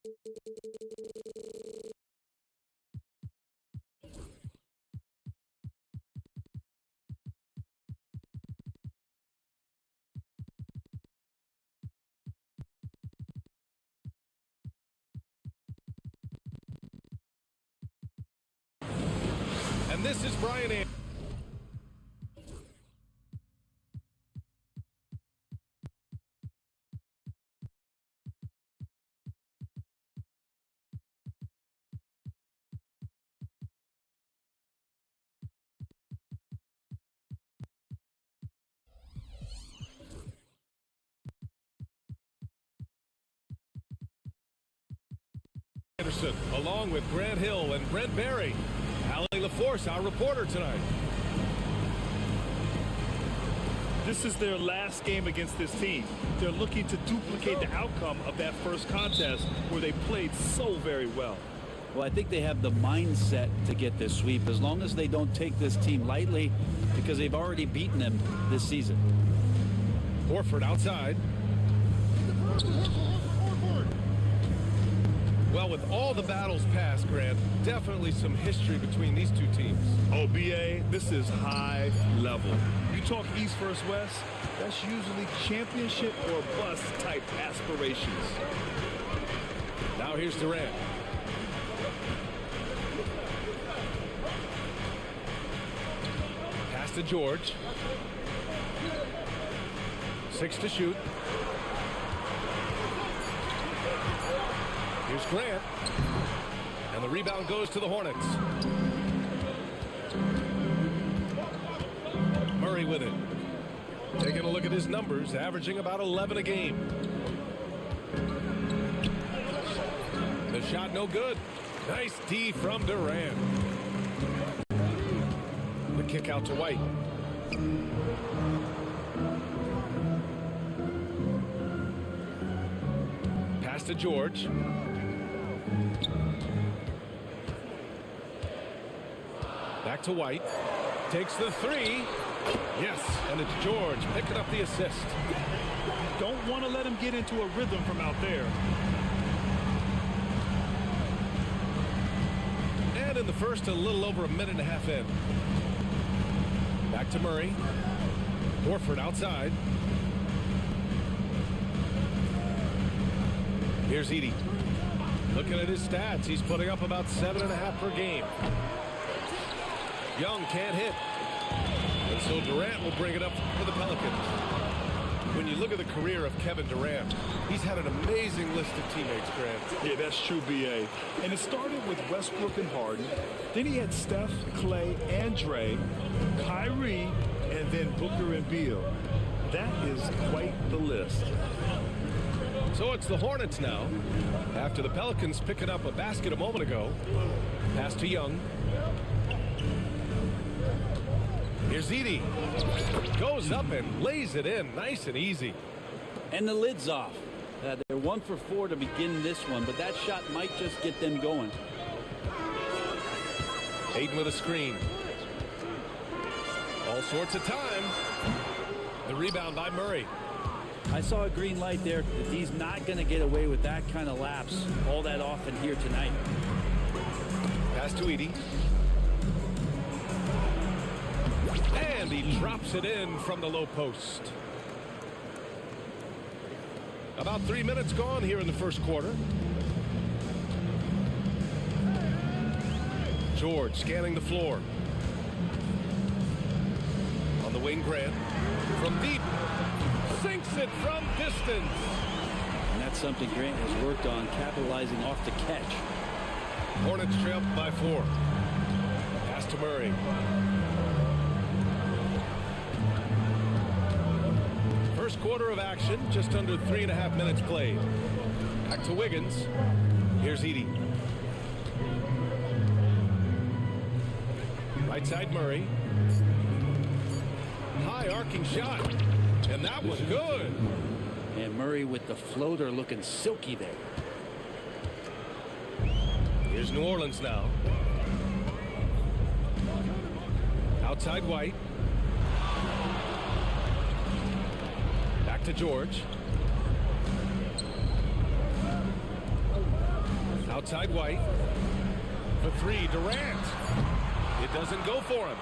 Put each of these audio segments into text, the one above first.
And this is Brian Anderson. Along with Grant Hill and Brent Berry. Allie LaForce, our reporter tonight. This is their last game against this team. They're looking to duplicate the outcome of that first contest where they played so very well. Well, I think they have the mindset to get this sweep as long as they don't take this team lightly because they've already beaten them this season. Horford outside. Well, with all the battles past, Grant, definitely some history between these two teams. Oh, B.A., this is high level. You talk East versus West, that's usually championship or bust type aspirations. Now here's Durant. Pass to George. 6 to shoot. Here's Grant. And the rebound goes to the Hornets. Murray with it. Taking a look at his numbers, averaging about 11 a game. The shot no good. Nice D from Durant. The kick out to White. Pass to George. Back to White. Takes the three. Yes, and it's George picking up the assist. Don't want to let him get into a rhythm from out there. And in the first, a little over a minute and a half in. Back to Murray. Horford outside. Here's Edey. Looking at his stats, he's putting up about 7.5 per game. Young can't hit. And so Durant will bring it up for the Pelicans. When you look at the career of Kevin Durant, he's had an amazing list of teammates, Grant. Yeah, that's true, B.A. And it started with Westbrook and Harden. Then he had Steph, Clay, and Dre, Kyrie, and then Booker and Beal. That is quite the list. So it's the Hornets now. After the Pelicans picking up a basket a moment ago. Pass to Young. Here's Edey. Goes up and lays it in nice and easy. And the lid's off. They're 1 for 4 to begin this one, but that shot might just get them going. Ayton with a screen. All sorts of time. The rebound by Murray. I saw a green light there. He's not going to get away with that kind of lapse all that often here tonight. Pass to Edey. And he drops it in from the low post. About 3 minutes gone here in the first quarter. George scanning the floor. On the wing, Grant. From deep. Sinks it from distance. And that's something Grant has worked on, capitalizing off the catch. Hornets trail by 4. Pass to Murray. First quarter of action, just under 3.5 minutes played. Back to Wiggins. Here's Edey. Right side Murray. High arcing shot. And that was good. And Murray with the floater looking silky there. Here's New Orleans now. Outside White. Back to George. Outside White. For three, Durant. It doesn't go for him.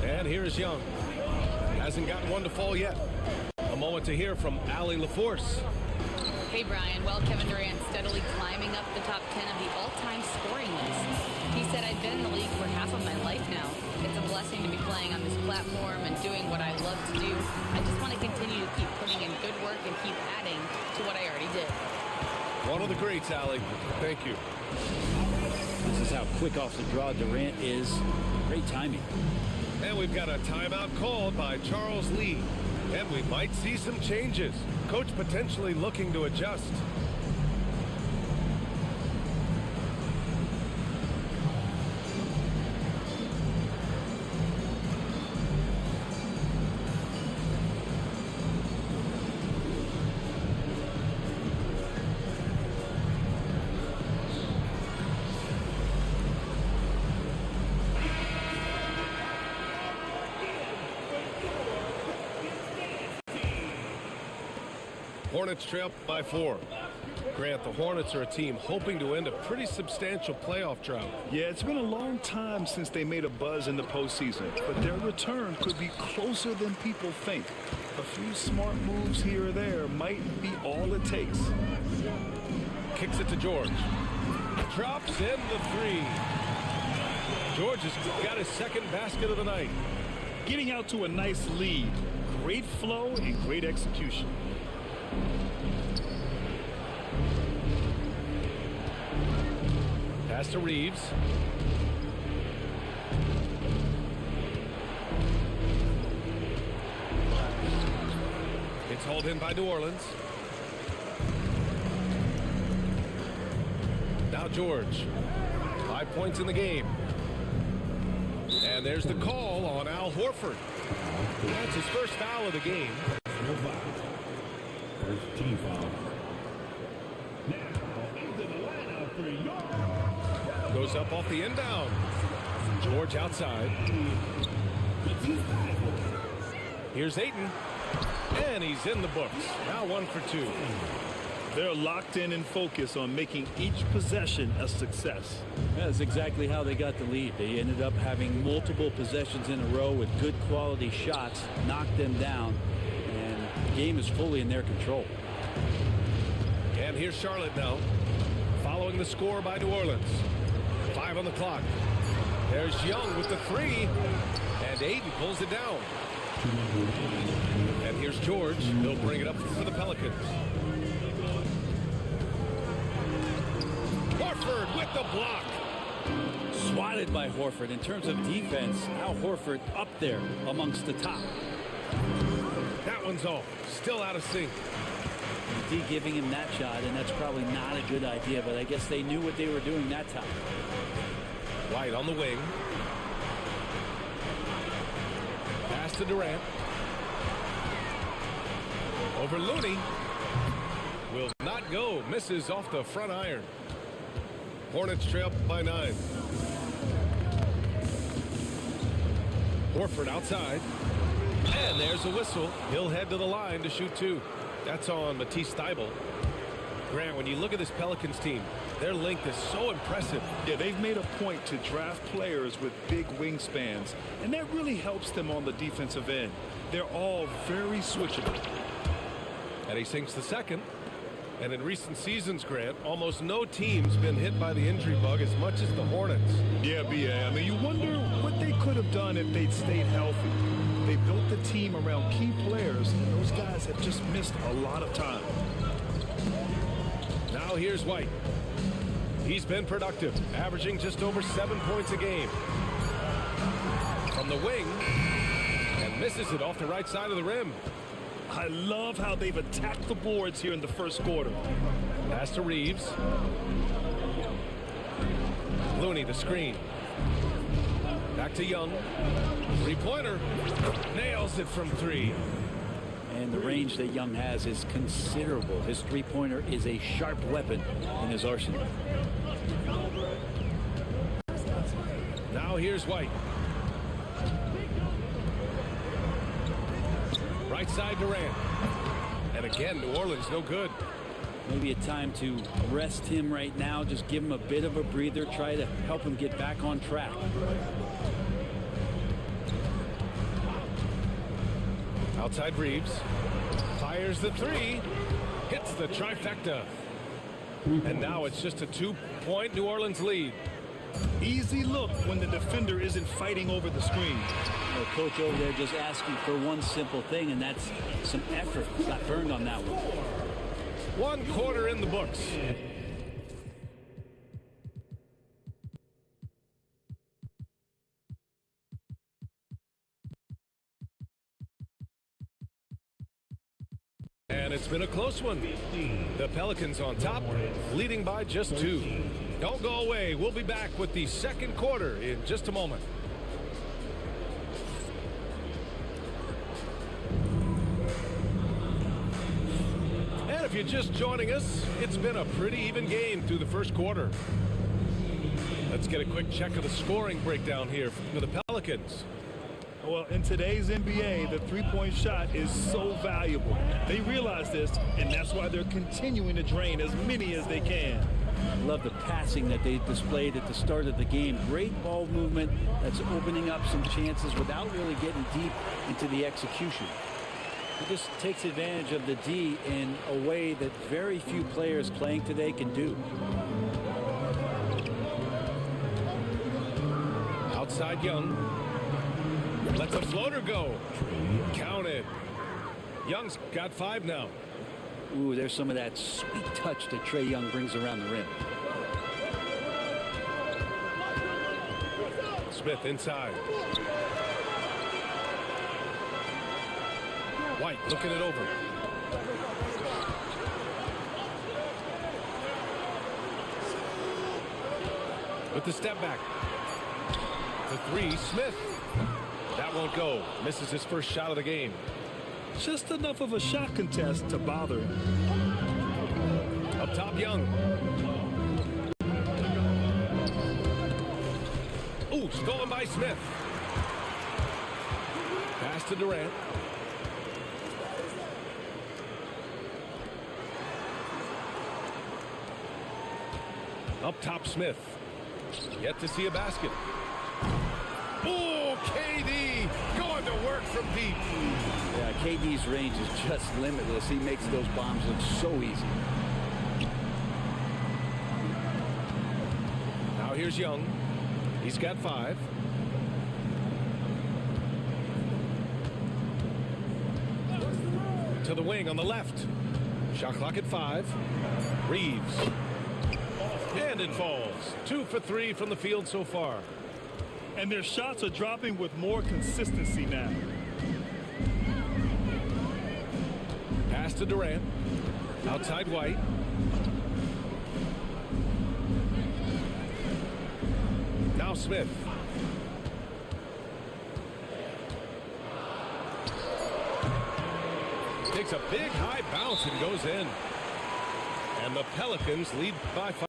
And here's Young. Hasn't gotten one to fall yet. A moment to hear from Allie LaForce. Hey, Brian. Well, Kevin Durant steadily climbing up the top 10 of the all-time scoring list. He said, I've been in the league for half of my life now. It's a blessing to be playing on this platform and doing what I love to do. I just want to continue to keep putting in good work and keep adding to what I already did. One of the greats, Allie. Thank you. This is how quick off the draw Durant is. Great timing. And we've got a timeout called by Charles Lee. And we might see some changes. Coach potentially looking to adjust. Hornets trail by 4. Grant, the Hornets are a team hoping to end a pretty substantial playoff drought. Yeah, it's been a long time since they made a buzz in the postseason, but their return could be closer than people think. A few smart moves here or there might be all it takes. Kicks it to George. Drops in the three. George has got his second basket of the night. Getting out to a nice lead. Great flow and great execution. Pass to Reeves. It's hauled in by New Orleans. Now George. 5 points in the game. And there's the call on Al Horford. That's his first foul of the game. No foul. First team foul. Now into the lineup for York. Goes up off the inbound. George outside. Here's Ayton. And he's in the books. Now 1 for 2. They're locked in and focused on making each possession a success. That's exactly how they got the lead. They ended up having multiple possessions in a row with good quality shots, knocked them down, and the game is fully in their control. And here's Charlotte now, following the score by New Orleans. 5 on the clock. There's Young with the three, and Ayton pulls it down. And here's George. He'll bring it up for the Pelicans. Horford with the block. Swatted by Horford. In terms of defense, Al Horford up there amongst the top. That one's off. Still out of sync. D giving him that shot, and that's probably not a good idea, but I guess they knew what they were doing that time. White on the wing. Pass to Durant. Over Looney. Will not go. Misses off the front iron. Hornets trail by 9. Horford outside. And there's a whistle. He'll head to the line to shoot 2. That's on Matisse Thybulle. Grant, when you look at this Pelicans team, their length is so impressive. Yeah, they've made a point to draft players with big wingspans, and that really helps them on the defensive end. They're all very switchable. And he sinks the second. And in recent seasons, Grant, almost no team's been hit by the injury bug as much as the Hornets. Yeah, B.A. I mean, you wonder what they could have done if they'd stayed healthy. They built the team around key players, and those guys have just missed a lot of time. Now here's White. He's been productive, averaging just over 7 points a game. From the wing, and misses it off the right side of the rim. I love how they've attacked the boards here in the first quarter. Pass to Reeves. Looney the screen. Back to Young. Three-pointer. Nails it from 3. And the range that Young has is considerable. His three-pointer is a sharp weapon in his arsenal. Now here's White. Right side Durant. And again, New Orleans no good. Maybe a time to rest him right now. Just give him a bit of a breather. Try to help him get back on track. Outside Reeves. Fires the three. Hits the trifecta. And now it's just a 2-point New Orleans lead. Easy look when the defender isn't fighting over the screen. The coach over there just asking for one simple thing, and that's some effort. Got burned on that one. 1 quarter in the books. And it's been a close one. The Pelicans on top, leading by just 2. Don't go away. We'll be back with the second quarter in just a moment. And if you're just joining us, it's been a pretty even game through the first quarter. Let's get a quick check of the scoring breakdown here for the Pelicans. Well, in today's NBA, the three-point shot is so valuable. They realize this, and that's why they're continuing to drain as many as they can. Love the passing that they displayed at the start of the game. Great ball movement that's opening up some chances without really getting deep into the execution. He just takes advantage of the D in a way that very few players playing today can do. Outside Young. Let the floater go. Counted. Young's got 5 now. Ooh, there's some of that sweet touch that Trae Young brings around the rim. Smith inside. White looking it over. With the step back. The 3, Smith. That won't go. Misses his first shot of the game. Just enough of a shot contest to bother him. Up top, Young. Ooh, stolen by Smith. Pass to Durant. Up top, Smith. Yet to see a basket. Oh, KD going to work from deep. Yeah, KD's range is just limitless. He makes those bombs look so easy. Now here's Young. He's got 5. To the wing on the left. Shot clock at 5. Reeves. And it falls. 2 for 3 from the field so far. And their shots are dropping with more consistency now. Pass to Durant. Outside White. Now Smith. Takes a big high bounce and goes in. And the Pelicans lead by 5.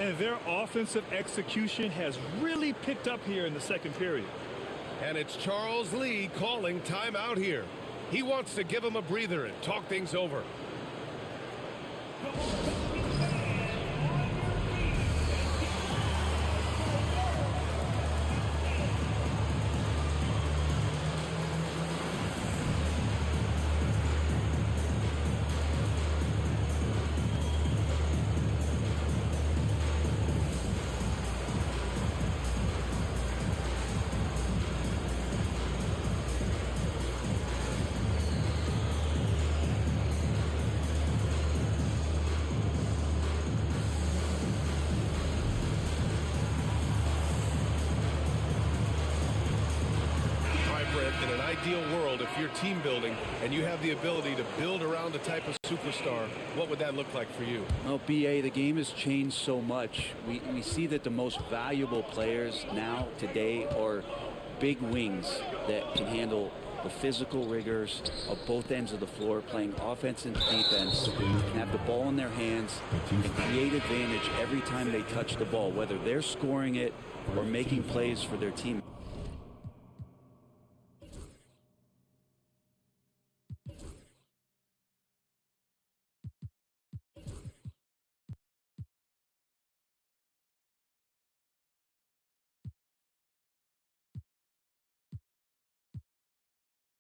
And their offensive execution has really picked up here in the second period. And it's Charles Lee calling timeout here. He wants to give him a breather and talk things over. In an ideal world, if you're team building and you have the ability to build around a type of superstar, what would that look like for you? Well, BA, the game has changed so much. We see that the most valuable players now, today, are big wings that can handle the physical rigors of both ends of the floor, playing offense and defense, can have the ball in their hands and create advantage every time they touch the ball, whether they're scoring it or making plays for their team.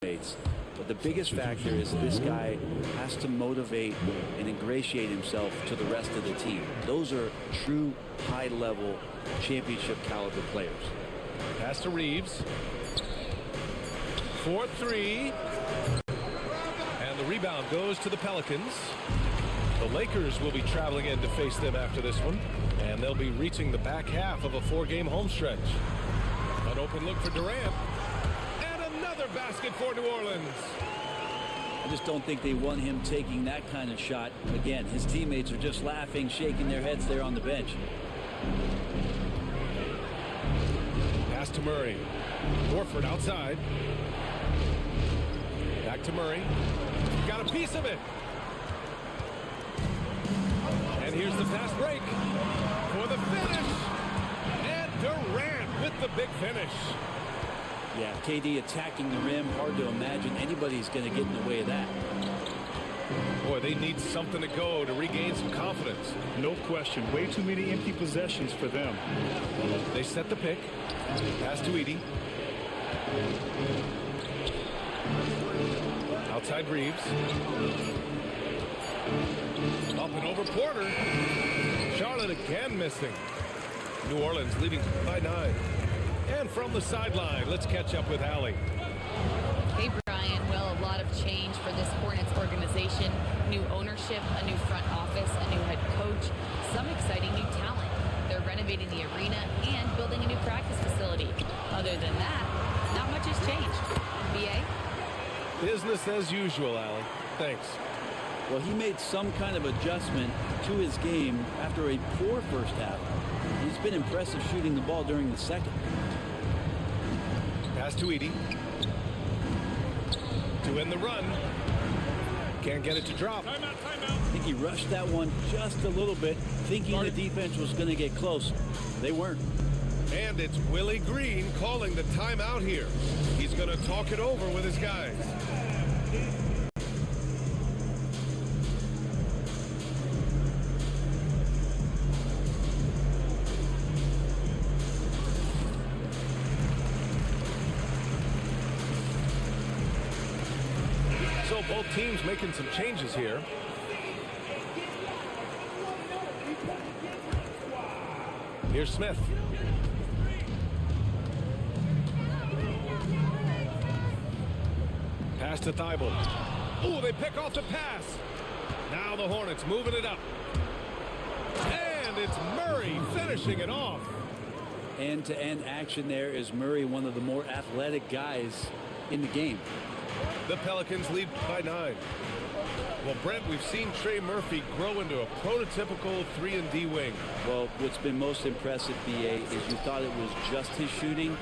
teammates. But the biggest factor is this guy has to motivate and ingratiate himself to the rest of the team. Those are true high-level championship caliber players. Pass to Reeves. 4-3. And the rebound goes to the Pelicans. The Lakers will be traveling in to face them after this one. And they'll be reaching the back half of a 4-game homestretch. An open look for Durant. And another basket for New Orleans. I just don't think they want him taking that kind of shot. Again, his teammates are just laughing, shaking their heads there on the bench. Pass to Murray. Horford outside. Back to Murray. Got a piece of it. And here's the fast break for the finish. And Durant with the big finish. Yeah, KD attacking the rim. Hard to imagine anybody's going to get in the way of that. Boy, they need something to go to regain some confidence. No question. Way too many empty possessions for them. They set the pick. Pass to Edey. Outside Reeves. Up and over Porter. Charlotte again missing. New Orleans leading by 9. And from the sideline, let's catch up with Allie. Hey, Brian. Well, a lot of change for this Hornets organization. New ownership, a new front office, a new head coach, some exciting new talent. They're renovating the arena and building a new practice facility. Other than that, not much has changed. BA? Business as usual, Allie. Thanks. Well, he made some kind of adjustment to his game after a poor first half. He's been impressive shooting the ball during the second. Pass to Edey. To end the run. Can't get it to drop. I think he rushed that one just a little bit, thinking the defense was going to get close. They weren't. And it's Willie Green calling the timeout here. He's going to talk it over with his guys. So both teams making some changes here. Here's Smith. Pass to Thibault. Ooh, they pick off the pass. Now the Hornets moving it up. And it's Murray finishing it off. End-to-end action there is Murray, one of the more athletic guys in the game. The Pelicans lead by 9. Well, Brent, we've seen Trey Murphy grow into a prototypical 3-and-D wing. Well, what's been most impressive, BA, is you thought it was just his shooting.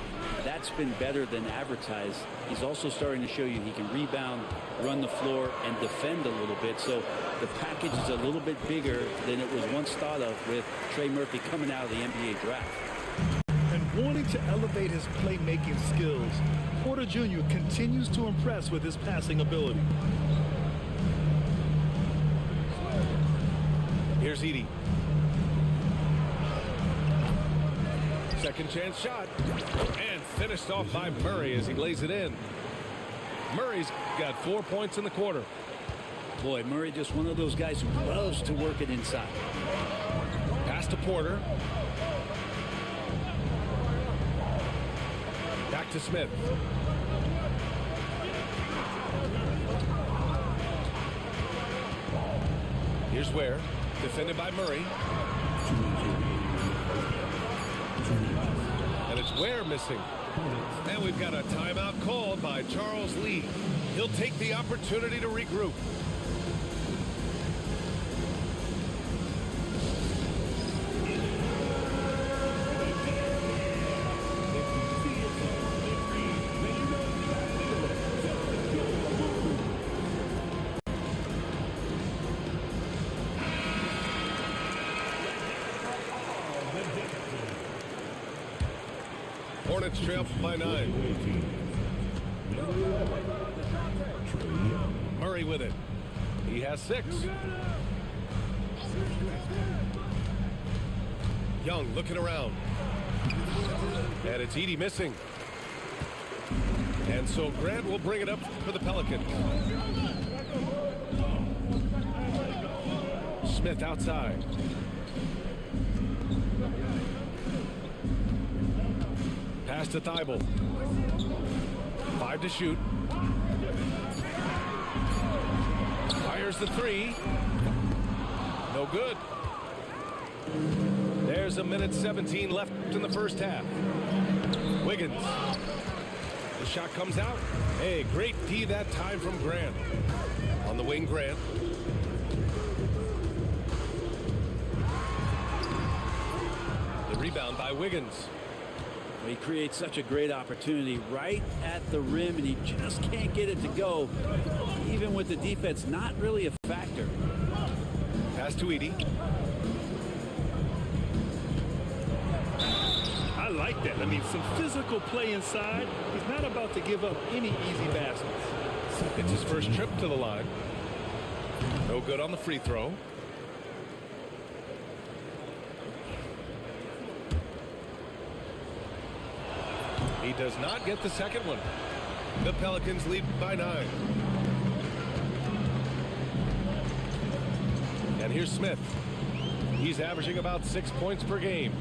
That's been better than advertised. He's also starting to show you he can rebound, run the floor, and defend a little bit. So the package is a little bit bigger than it was once thought of with Trey Murphy coming out of the NBA draft. And wanting to elevate his playmaking skills, Porter Jr. continues to impress with his passing ability. Here's Edey. Second chance shot. And finished off by Murray as he lays it in. Murray's got 4 points in the quarter. Boy, Murray just one of those guys who loves to work it inside. Pass to Porter. Back to Smith. Here's Ware. Defended by Murray. And it's Ware missing. And we've got a timeout called by Charles Lee. He'll take the opportunity to regroup. Hornets trail by 9. Murray with it. He has 6. Young looking around. And it's Edey missing. And And so Grant will bring it up for the Pelicans. Smith outside. Pass to Thibault. 5 to shoot. Fires the 3. No good. There's a minute 17 left in the first half. Wiggins. The shot comes out. Hey, great D that time from Grant. On the wing, Grant. The rebound by Wiggins. He creates such a great opportunity right at the rim, and he just can't get it to go, even with the defense not really a factor. Pass to Edie. I like that. I mean, some physical play inside. He's not about to give up any easy baskets. It's his first trip to the line. No good on the free throw. He does not get the second one. The Pelicans lead by 9. And here's Smith. He's averaging about 6 points per game.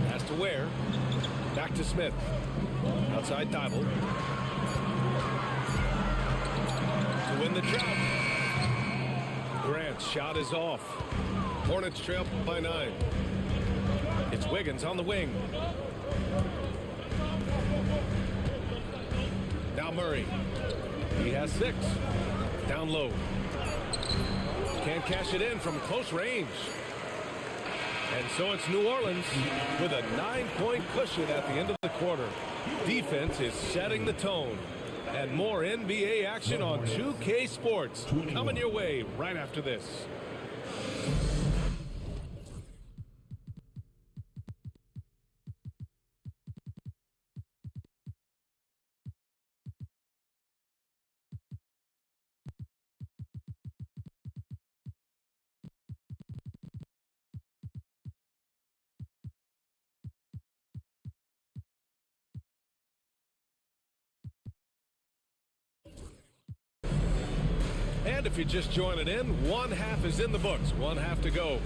Pass to Ware. Back to Smith. Outside Thibault. To win the job. Grant's shot is off. Hornets trail by 9. It's Wiggins on the wing. Now Murray. He has 6. Down low. Can't cash it in from close range. And so it's New Orleans with a 9-point cushion at the end of the quarter. Defense is setting the tone. And more NBA action on 2K Sports coming your way right after this. And if you're just joining in, 1 half is in the books. 1 half to go.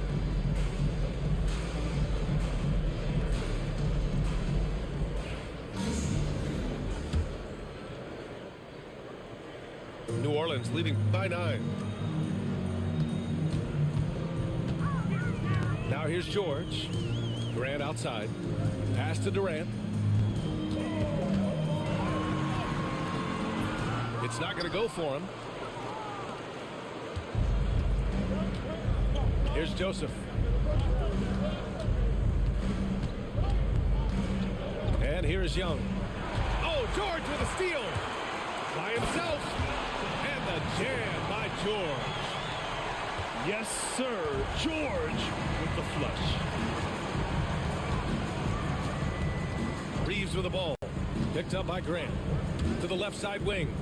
New Orleans leading by 9. Now here's George. Durant outside. Pass to Durant. It's not going to go for him. Here's Joseph. And here's Young. Oh, George with a steal. By himself. And the jam by George. Yes, sir. George with the flush. Reeves with the ball. Picked up by Grant. To the left side wing.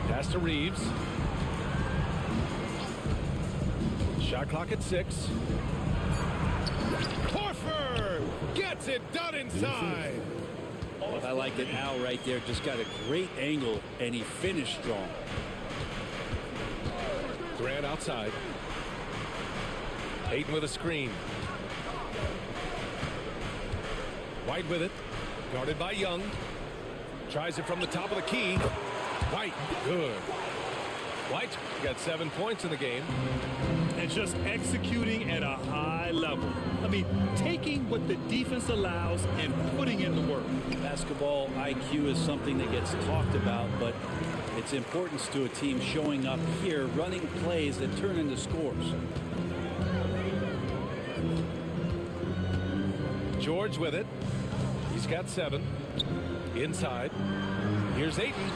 Pass to Reeves. Shot clock at 6. Horford gets it done inside. I like that Al right there just got a great angle, and he finished strong. Grant outside. Ayton with a screen. White with it. Guarded by Young. Tries it from the top of the key. White, good. White got 7 points in the game. And just executing at a high level. I mean, taking what the defense allows and putting in the work. Basketball IQ is something that gets talked about, but its importance to a team showing up here, running plays that turn into scores. George with it. He's got 7. Inside. Here's Ayton.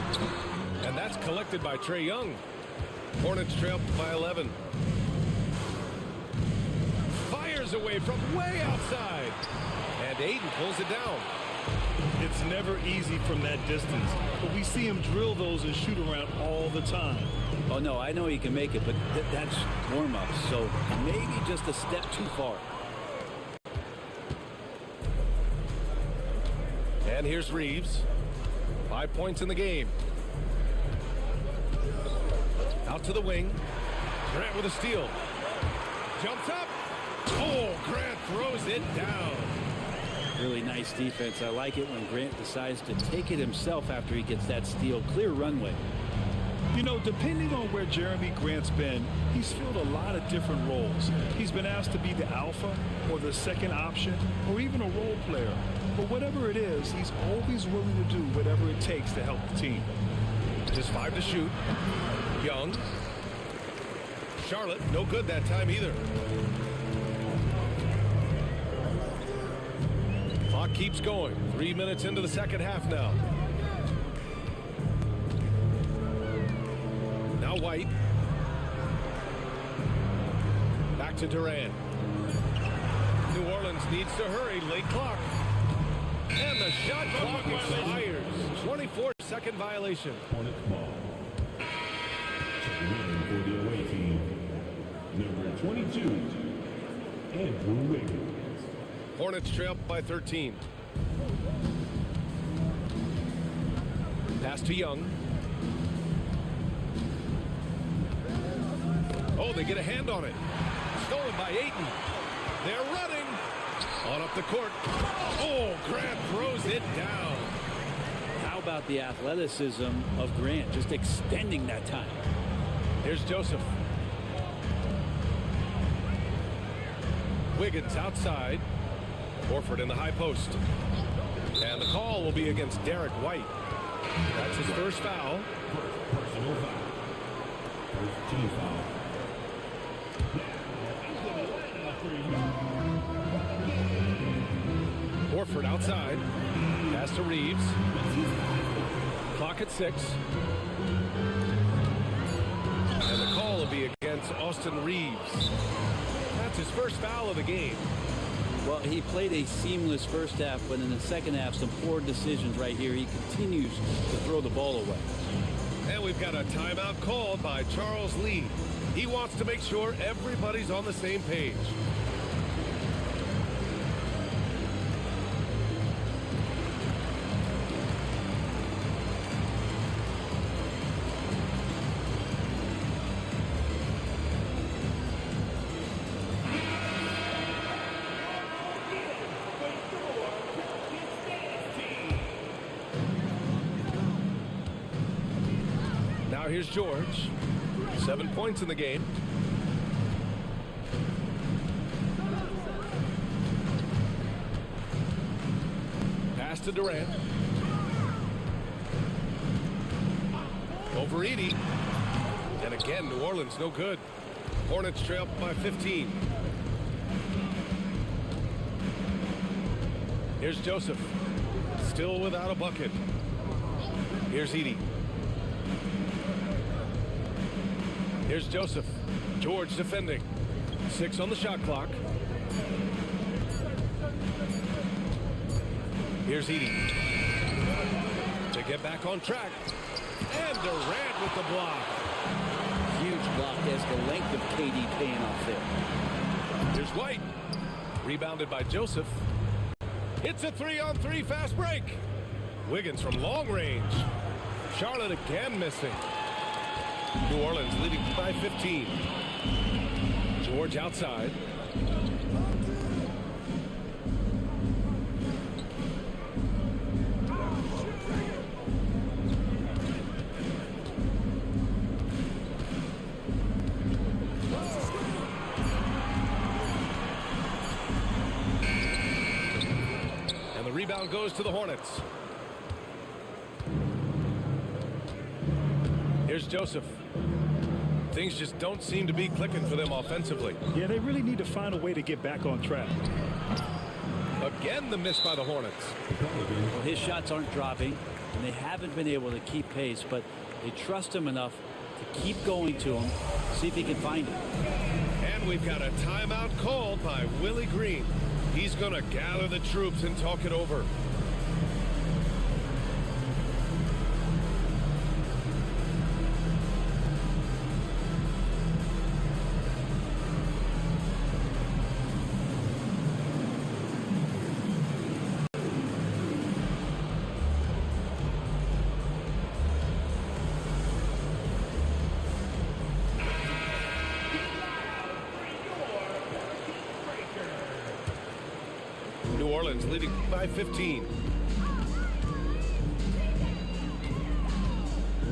And that's collected by Trae Young. Hornets trail by 11. Fires away from way outside. And Ayton pulls it down. It's never easy from that distance, but we see him drill those and shoot around all the time. Oh, no, I know he can make it, but that's warm-up, so maybe just a step too far. And here's Reeves. 5 points in the game. Out to the wing. Grant with a steal. Jumps up. Oh, Grant throws it down. Really nice defense. I like it when Grant decides to take it himself after he gets that steal. Clear runway. You know, depending on where Jeremy Grant's been, he's filled a lot of different roles. He's been asked to be the alpha or the second option or even a role player. But whatever it is, he's always willing to do whatever it takes to help the team. Just 5 to shoot. Young. Charlotte, no good that time either. Clock keeps going. 3 minutes into the second half now. Now White. Back to Durant. New Orleans needs to hurry. Late clock. And the shot clock expires. 24-second violation. Hornets ball. Winning for the away team. Number 22, Andrew Wiggins. Hornets trail by 13. Pass to Young. Oh, they get a hand on it. Stolen by Ayton. They're running. On up the court. Oh, Grant throws it down. How about the athleticism of Grant, just extending that time? Here's Joseph. Wiggins outside. Horford in the high post. And the call will be against Derek White. That's his first foul. Personal foul. First team foul. Horford outside. Pass to Reeves. Clock at 6. And the call will be against Austin Reeves. That's his first foul of the game. Well, he played a seamless first half, but in the second half, some poor decisions right here. He continues to throw the ball away. And we've got a timeout called by Charles Lee. He wants to make sure everybody's on the same page. Now here's George. 7 points in the game. Pass to Durant. Over Edie. And again, New Orleans no good. Hornets trail by 15. Here's Joseph. Still without a bucket. Here's Edie. Here's Joseph. George defending. 6 on the shot clock. Here's Edie. To get back on track. And Durant with the block. Huge block as the length of KD paying off there. Here's White. Rebounded by Joseph. Hits a 3-on-3 fast break. Wiggins from long range. Charlotte again missing. New Orleans leading by 15. George outside. And the rebound goes to the Hornets. Here's Joseph. Things just don't seem to be clicking for them offensively. Yeah, they really need to find a way to get back on track. Again, the miss by the Hornets. Well, his shots aren't dropping, and they haven't been able to keep pace, but they trust him enough to keep going to him, see if he can find it. And we've got a timeout called by Willie Green. He's going to gather the troops and talk it over. New Orleans leading by 15.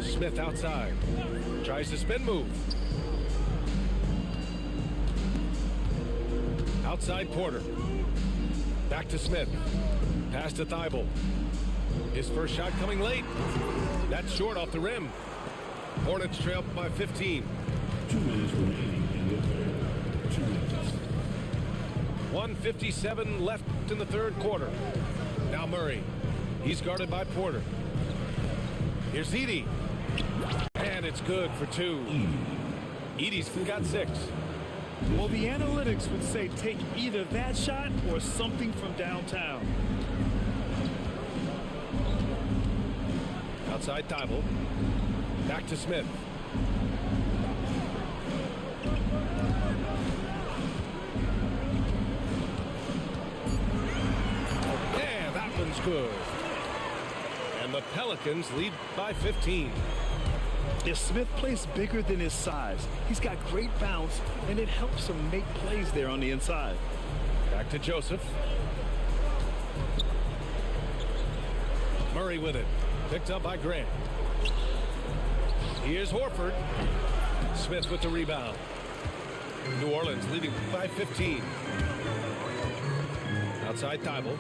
Smith outside. Tries to spin move. Outside Porter. Back to Smith. Pass to Thibault. His first shot coming late. That's short off the rim. Hornets trail by 15. 2 minutes remaining in the third. 2 minutes. 1:57 left in the third quarter. Now Murray. He's guarded by Porter. Here's Edey. And it's good for 2. Edey's got 6. Well, the analytics would say take either that shot or something from downtown. Outside Thibault. Back to Smith. And that one's good. And the Pelicans lead by 15. If Smith plays bigger than his size, he's got great bounce, and it helps him make plays there on the inside. Back to Joseph. Murray with it. Picked up by Grant. Here's Horford. Smith with the rebound. New Orleans leading by 15. Outside Thibault.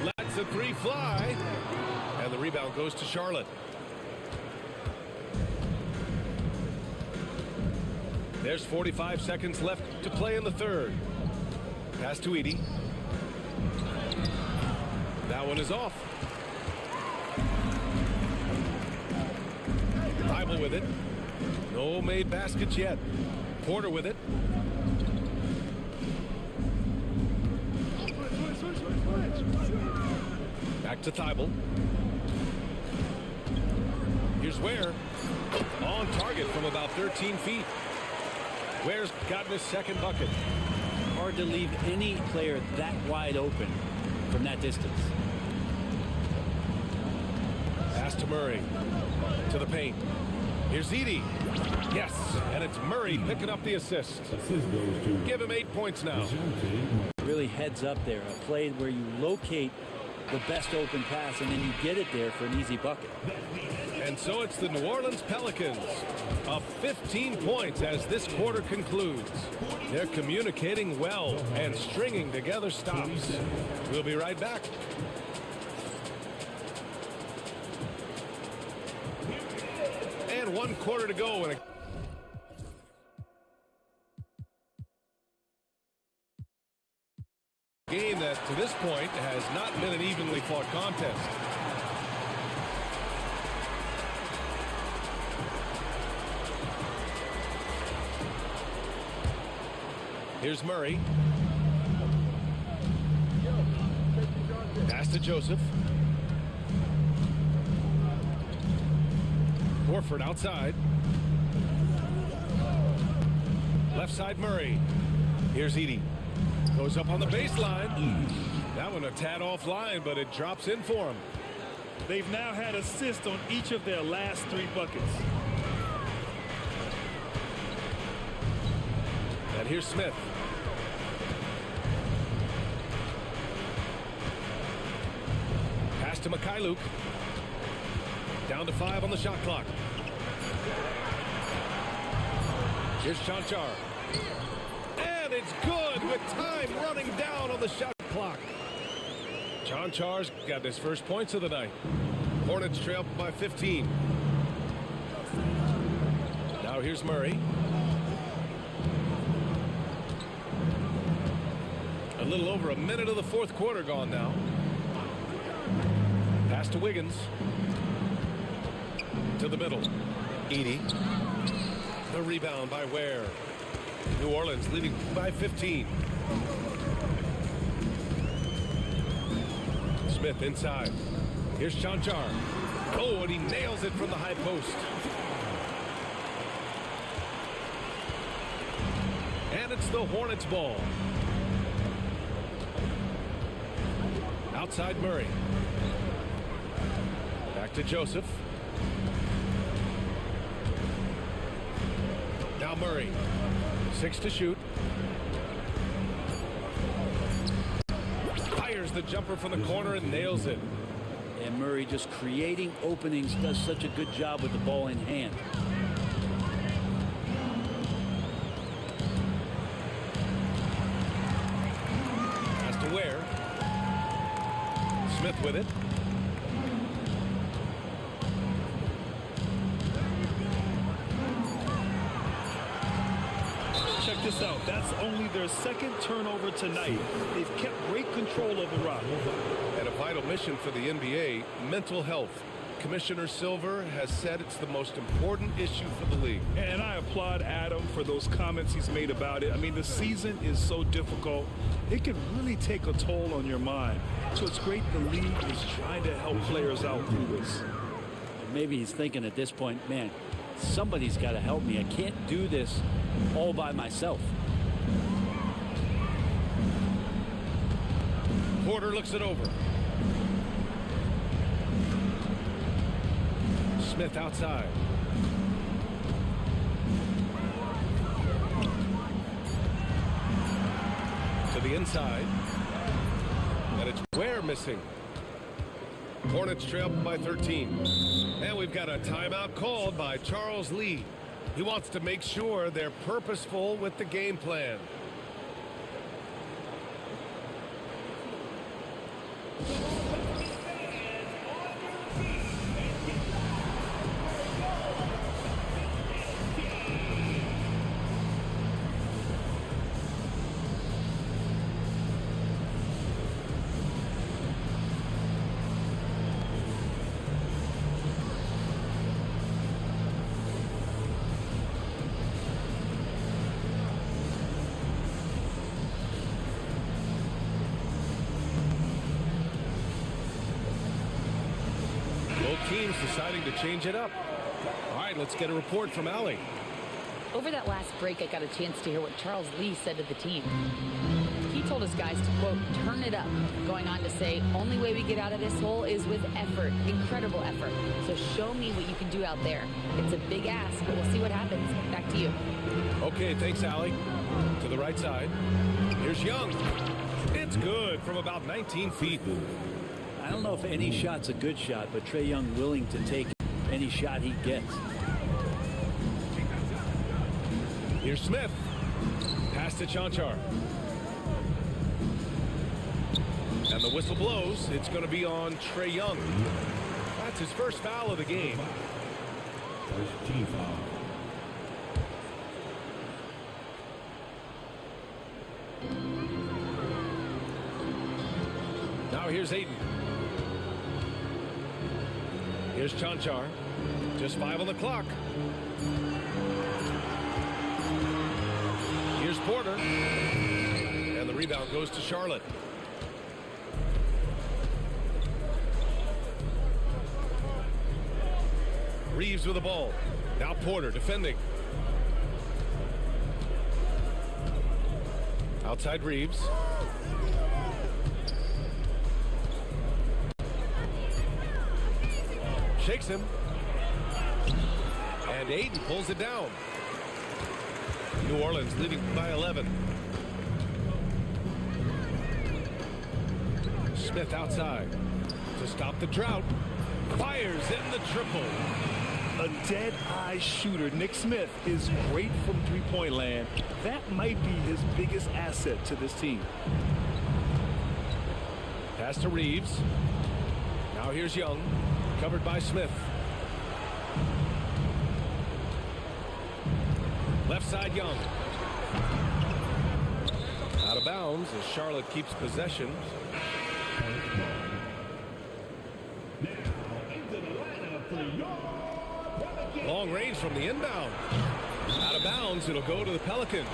Lets the 3 fly. And the rebound goes to Charlotte. There's 45 seconds left to play in the third. Pass to Edey. That one is off. Thibault with it. No made baskets yet. Porter with it. Back to Thibault. Here's Ware. On target from about 13 feet. Ware's gotten his second bucket. Hard to leave any player that wide open from that distance. Pass to Murray. To the paint. Here's Edey. Yes, and it's Murray picking up the assist. Assist goes to Give him 8 points now. Really heads up there. A play where you locate the best open pass and then you get it there for an easy bucket. And so it's the New Orleans Pelicans up 15 points as this quarter concludes. They're communicating well and stringing together stops. We'll be right back. And 1 quarter to go. And a game that to this point has not been an evenly fought contest. Here's Murray. Pass to Joseph. Horford outside. Left side Murray. Here's Edey. Goes up on the baseline. That one a tad offline, but it drops in for him. They've now had assists on each of their last 3 buckets. And here's Smith. Pass to Mikhailuk. Down to 5 on the shot clock. Here's Chanchar. And it's good with time running down on the shot clock. Chanchar's got his first points of the night. Hornets trail by 15. Now here's Murray. A little over a minute of the fourth quarter gone now. Pass to Wiggins. To the middle. Edey. The rebound by Ware. New Orleans leading by 15. Smith inside. Here's Chanchar. Oh, and he nails it from the high post. And it's the Hornets ball. Outside Murray. Back to Joseph. Now Murray. 6 to shoot. Fires Fires the jumper from the corner and nails it. And Murray just creating openings, does such a good job with the ball in hand. Has to Ware. Smith with it. Check this out. That's only their second turnover tonight. They've kept great control of the rock. And a vital mission for the NBA, mental health. Commissioner Silver has said it's the most important issue for the league. And I applaud Adam for those comments he's made about it. I mean, the season is so difficult. It can really take a toll on your mind. So it's great the league is trying to help players out through this. Maybe he's thinking at this point, man, somebody's got to help me. I can't do this all by myself. Porter looks it over. Smith outside. To the inside. And it's Ware missing. Hornets trail by 13. And we've got a timeout called by Charles Lee. He wants to make sure they're purposeful with the game plan. Teams deciding to change it up. All right, let's get a report from Allie. Over that last break, I got a chance to hear what Charles Lee said to the team. He told his guys to, quote, turn it up, going on to say, only way we get out of this hole is with effort, incredible effort. So show me what you can do out there. It's a big ask, but we'll see what happens. Back to you. Okay, thanks, Allie. To the right side. Here's Young. It's good from about 19 feet. I don't know if any shot's a good shot, but Trae Young willing to take any shot he gets. Here's Smith. Pass to Chanchar. And the whistle blows. It's going to be on Trae Young. That's his first foul of the game. First team foul. Now here's Aiden. Here's Chanchar. Just 5 on the clock. Here's Porter. And the rebound goes to Charlotte. Reeves with the ball. Now Porter defending. Outside Reeves. Shakes him. And Aiden pulls it down. New Orleans leading by 11. Smith outside to stop the drought. Fires in the triple. A dead-eye shooter. Nick Smith is great from three-point land. That might be his biggest asset to this team. Pass to Reeves. Now here's Young. Covered by Smith. Left side Young. Out of bounds as Charlotte keeps possession. Long range from the inbound. Out of bounds, it'll go to the Pelicans.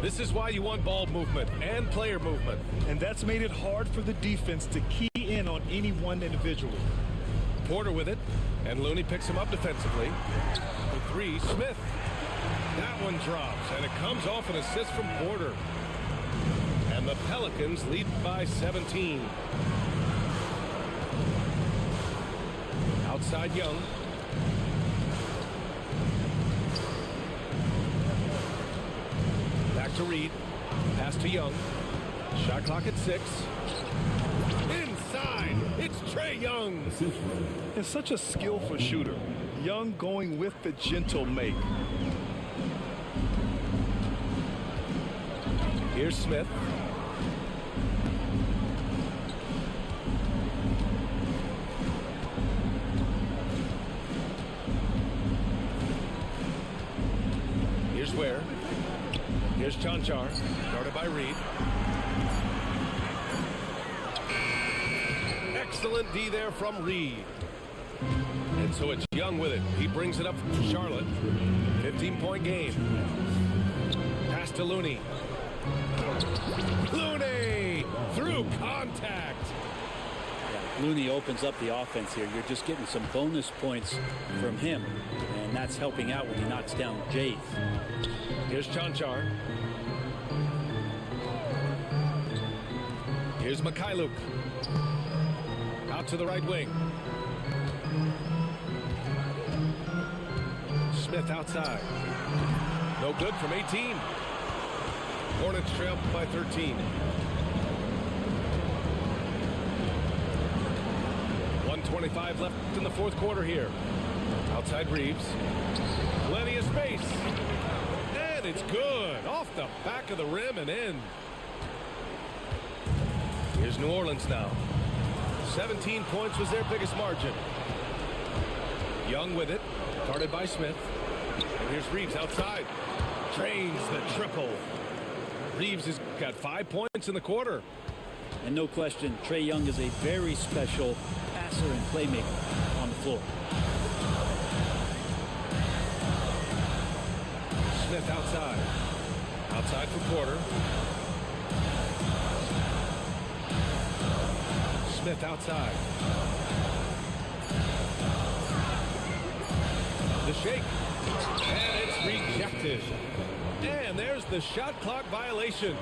This is why you want ball movement and player movement. And that's made it hard for the defense to key in on any one individual. Porter with it, and Looney picks him up defensively. For three, Smith. That one drops, and it comes off an assist from Porter. And the Pelicans lead by 17. Outside Young. Back to Reed. Pass to Young. Shot clock at 6. Inside. It's Trae Young. And such a skillful shooter. Young going with the gentle make. Here's Smith. Here's Ware. Here's Chanchar, guarded by Reed. Excellent D there from Reed. And so it's Young with it. He brings it up to Charlotte. 15-point game. Pass to Looney. Looney through contact. Yeah, Looney opens up the offense here. You're just getting some bonus points from him, and that's helping out when he knocks down Jays. Here's Chanchar. Here's Mikhailuk. Out to the right wing. Smith outside. No good from 18. Hornets trail by 13. 1:25 left in the fourth quarter here. Outside Reeves. Plenty of space. And it's good. Off the back of the rim and in. Here's New Orleans now. 17 points was their biggest margin. Young with it. Guarded by Smith. And here's Reeves outside. Drains the triple. Reeves has got 5 points in the quarter. And no question, Trae Young is a very special passer and playmaker on the floor. Smith outside. Outside for Porter. Smith outside. The shake. And it's rejected. And there's the shot clock violation.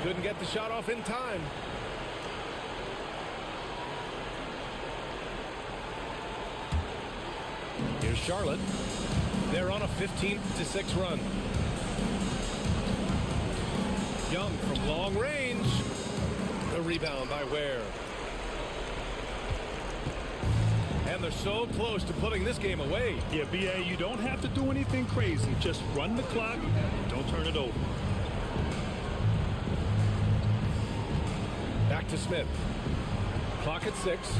Couldn't get the shot off in time. Here's Charlotte. They're on a 15-6 run. Young from long range. The rebound by Ware. And they're so close to putting this game away. Yeah, B.A., you don't have to do anything crazy. Just run the clock. Don't turn it over. Back to Smith. Clock at 6.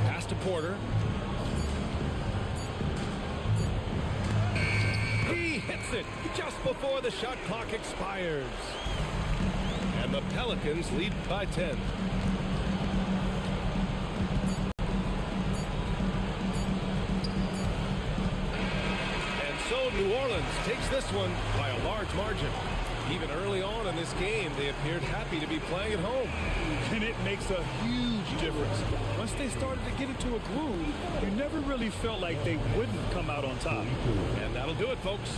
Pass to Porter. He hits it just before the shot clock expires. And the Pelicans lead by 10. So New Orleans takes this one by a large margin. Even early on in this game, they appeared happy to be playing at home. And it makes a huge difference. Once they started to get into a groove, you never really felt like they wouldn't come out on top. And that'll do it, folks.